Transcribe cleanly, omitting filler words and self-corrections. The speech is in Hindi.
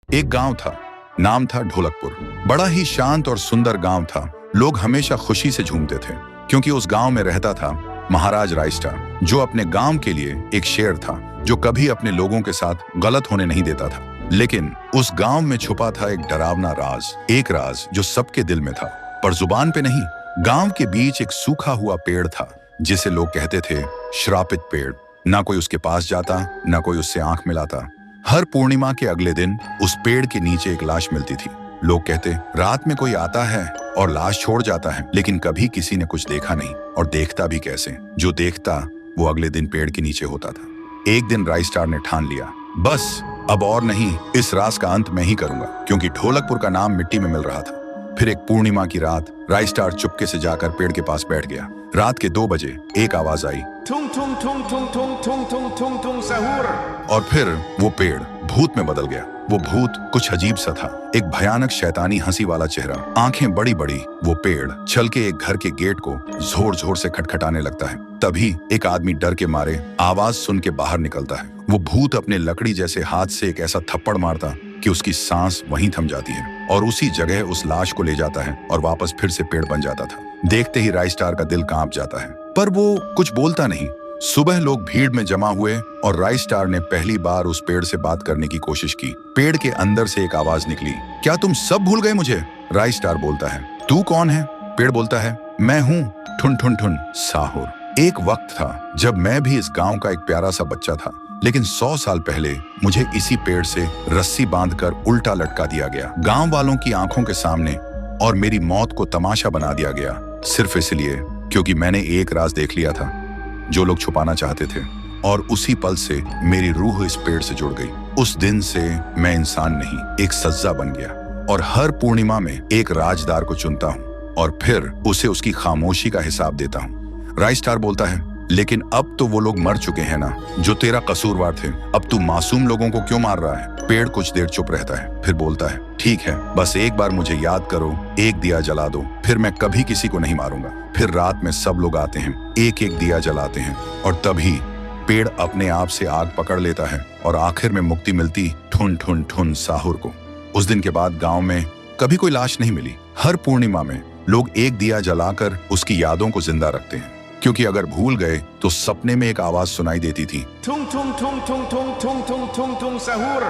एक गांव था, नाम था ढोलकपुर। बड़ा ही शांत और सुंदर गांव था। लोग हमेशा खुशी से झूमते थे क्योंकि उस गांव में रहता था महाराज रायस्टार, जो अपने गांव के लिए एक शेर था, जो कभी अपने लोगों के साथ गलत होने नहीं देता था। लेकिन उस गांव में छुपा था एक डरावना राज, एक राज जो सबके दिल में था पर जुबान पे नहीं। गांव के बीच एक सूखा हुआ पेड़ था जिसे लोग कहते थे श्रापित पेड़। ना कोई उसके पास जाता, ना कोई उससे आंख मिलाता। हर पूर्णिमा के अगले दिन उस पेड़ के नीचे एक लाश मिलती थी। लोग कहते, रात में कोई आता है और लाश छोड़ जाता है, लेकिन कभी किसी ने कुछ देखा नहीं, और देखता भी कैसे। जो देखता वो अगले दिन पेड़ के नीचे होता था। एक दिन रायस्टार ने ठान लिया, बस अब और नहीं, इस राज का अंत मैं ही करूंगा, क्योंकि ढोलकपुर का नाम मिट्टी में मिल रहा था। फिर एक पूर्णिमा की रात रायस्टार चुपके से जाकर पेड़ के पास बैठ गया। रात के 2 बजे एक आवाज आई, Tung tung tung tung tung tung tung tung tung सहूर। और फिर वो पेड़ भूत में बदल गया। वो भूत कुछ अजीब सा था, एक भयानक शैतानी हंसी वाला चेहरा, आंखें बड़ी बड़ी। वो पेड़ चल के एक घर के गेट को जोर जोर से खटखटाने लगता है। तभी एक आदमी डर के मारे आवाज सुन के बाहर निकलता है। वो भूत अपने लकड़ी जैसे हाथ से एक ऐसा थप्पड़ मारता कि उसकी सांस वहीं थम जाती है, और उसी जगह उस लाश को ले जाता है और वापस फिर से पेड़ बन जाता था। देखते ही रायस्टार का दिल कांप जाता है, पर वो कुछ बोलता नहीं। सुबह लोग भीड़ में जमा हुए और रायस्टार ने पहली बार उस पेड़ से बात करने की कोशिश की। पेड़ के अंदर से एक आवाज निकली, क्या तुम सब भूल गए मुझे? रायस्टार बोलता है, तू कौन है? पेड़ बोलता है, मैं हूँ ठुन ठुन ठुन साहुर। एक वक्त था जब मैं भी इस गांव का एक प्यारा सा बच्चा था, लेकिन 100 साल पहले मुझे इसी पेड़ से रस्सी बांधकर उल्टा लटका दिया गया, गांव वालों की आंखों के सामने, और मेरी मौत को तमाशा बना दिया गया, सिर्फ इसलिए क्योंकि मैंने एक राज देख लिया था जो लोग छुपाना चाहते थे। और उसी पल से मेरी रूह इस पेड़ से जुड़ गई। उस दिन से मैं इंसान नहीं, एक सज्जा बन गया, और हर पूर्णिमा में एक राजदार को चुनता हूँ और फिर उसे उसकी खामोशी का हिसाब देता हूँ। रायस्टार बोलता है, लेकिन अब तो वो लोग मर चुके हैं ना, जो तेरा कसूरवार थे। अब तू मासूम लोगों को क्यों मार रहा है? पेड़ कुछ देर चुप रहता है, फिर बोलता है, ठीक है, बस एक बार मुझे याद करो, एक दिया जला दो, फिर मैं कभी किसी को नहीं मारूंगा। फिर रात में सब लोग आते हैं, एक एक दिया जलाते हैं, और तभी पेड़ अपने आप से आग पकड़ लेता है, और आखिर में मुक्ति मिलती ठुन ठुन ठुन साहुर को। उस दिन के बाद गांव में कभी कोई लाश नहीं मिली। हर पूर्णिमा में लोग एक दिया जलाकर उसकी यादों को जिंदा रखते हैं, क्योंकि अगर भूल गए तो सपने में एक आवाज सुनाई देती थी, Tung tung tung tung tung tung tung tung tung सहूर।